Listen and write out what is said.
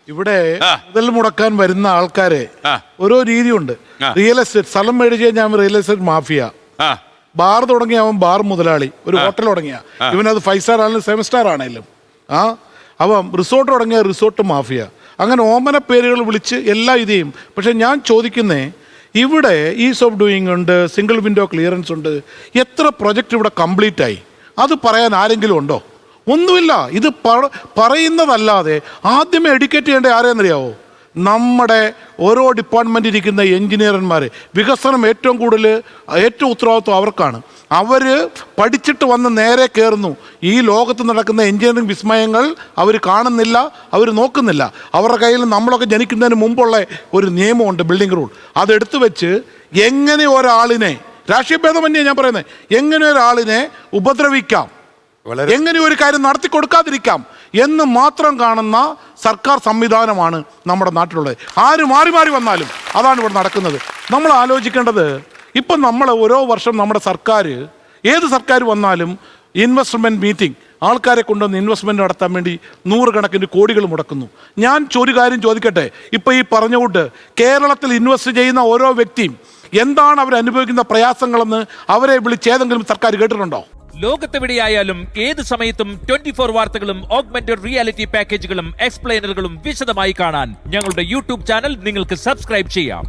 ഇവിടെ മുതൽ മുടക്കാൻ വരുന്ന ആൾക്കാരെ ഓരോ രീതിയുണ്ട്. റിയൽ എസ്റ്റേറ്റ് സ്ഥലം മേടിച്ച് കഴിഞ്ഞാൽ റിയൽ എസ്റ്റേറ്റ് മാഫിയ, ബാർ തുടങ്ങിയ അവൻ ബാർ മുതലാളി, ഒരു ഹോട്ടൽ തുടങ്ങിയ ഇവനത് 5 സ്റ്റാർ ആണെങ്കിലും 7 സ്റ്റാർ ആണെങ്കിലും അവൻ റിസോർട്ട് തുടങ്ങിയ റിസോർട്ട് മാഫിയ, അങ്ങനെ ഓമന പേരുകൾ വിളിച്ച് എല്ലാ ഇതേയും. പക്ഷെ ഞാൻ ചോദിക്കുന്നേ, ഇവിടെ ഈസ് ഓഫ് ഡൂയിങ് ഉണ്ട്, സിംഗിൾ വിൻഡോ ക്ലിയറൻസ് ഉണ്ട്, എത്ര പ്രൊജക്റ്റ് ഇവിടെ കംപ്ലീറ്റ് ആയി? അത് പറയാൻ ആരെങ്കിലും ഉണ്ടോ? ഒന്നുമില്ല. ഇത് പറയുന്നതല്ലാതെ ആദ്യമേ എഡ്യൂക്കേറ്റ് ചെയ്യേണ്ട ആരെയെന്നറിയാവോ? നമ്മുടെ ഓരോ ഡിപ്പാർട്ട്മെൻ്റ് ഇരിക്കുന്ന എൻജിനീയർമാർ. വികസനം ഏറ്റവും കൂടുതൽ ഏറ്റവും ഉത്തരവാദിത്വം അവർക്കാണ്. അവർ പഠിച്ചിട്ട് വന്ന് നേരെ കയറുന്നു. ഈ ലോകത്ത് നടക്കുന്ന എൻജിനീയറിംഗ് വിസ്മയങ്ങൾ അവർ കാണുന്നില്ല, അവർ നോക്കുന്നില്ല. അവരുടെ കയ്യിൽ നമ്മളൊക്കെ ജനിക്കുന്നതിന് മുമ്പുള്ള ഒരു നിയമമുണ്ട്, ബിൽഡിംഗ് റൂൾ. അതെടുത്തു വെച്ച് എങ്ങനെ ഒരാളിനെ, രാഷ്ട്രീയ ഭേദമന്യേ ഞാൻ പറയുന്നത്, എങ്ങനെ ഒരാളിനെ ഉപദ്രവിക്കാം, എങ്ങനെ ഒരു കാര്യം നടത്തി കൊടുക്കാതിരിക്കാം എന്ന് മാത്രം കാണുന്ന സർക്കാർ സംവിധാനമാണ് നമ്മുടെ നാട്ടിലുള്ളത്. ആര് മാറി മാറി വന്നാലും അതാണ് ഇവിടെ നടക്കുന്നത്. നമ്മൾ ആലോചിക്കേണ്ടത്, ഇപ്പം നമ്മൾ ഓരോ വർഷം നമ്മുടെ സർക്കാർ, ഏത് സർക്കാർ വന്നാലും ഇൻവെസ്റ്റ്മെൻറ്റ് മീറ്റിംഗ്, ആൾക്കാരെ കൊണ്ടുവന്ന് ഇൻവെസ്റ്റ്മെൻറ്റ് നടത്താൻ വേണ്ടി 100 കണക്കിന് കോടികൾ മുടക്കുന്നു. ഞാൻ ഒരു കാര്യം ചോദിക്കട്ടെ, ഇപ്പം ഈ പറഞ്ഞുകൊണ്ട് കേരളത്തിൽ ഇൻവെസ്റ്റ് ചെയ്യുന്ന ഓരോ വ്യക്തിയും എന്താണ് അവർ അനുഭവിക്കുന്ന പ്രയാസങ്ങളെന്ന് അവരെ വിളിച്ച് ഏതെങ്കിലും സർക്കാർ കേട്ടിട്ടുണ്ടോ? ലോകത്തെവിടെയായാലും ഏത് സമയത്തും 24 വാർത്തകളും ഓഗ്മെന്റഡ് റിയാലിറ്റി പാക്കേജുകളും എക്സ്പ്ലെയിനറുകളും വിശദമായി കാണാൻ ഞങ്ങളുടെ യൂട്യൂബ് ചാനൽ നിങ്ങൾക്ക് സബ്സ്ക്രൈബ് ചെയ്യാം.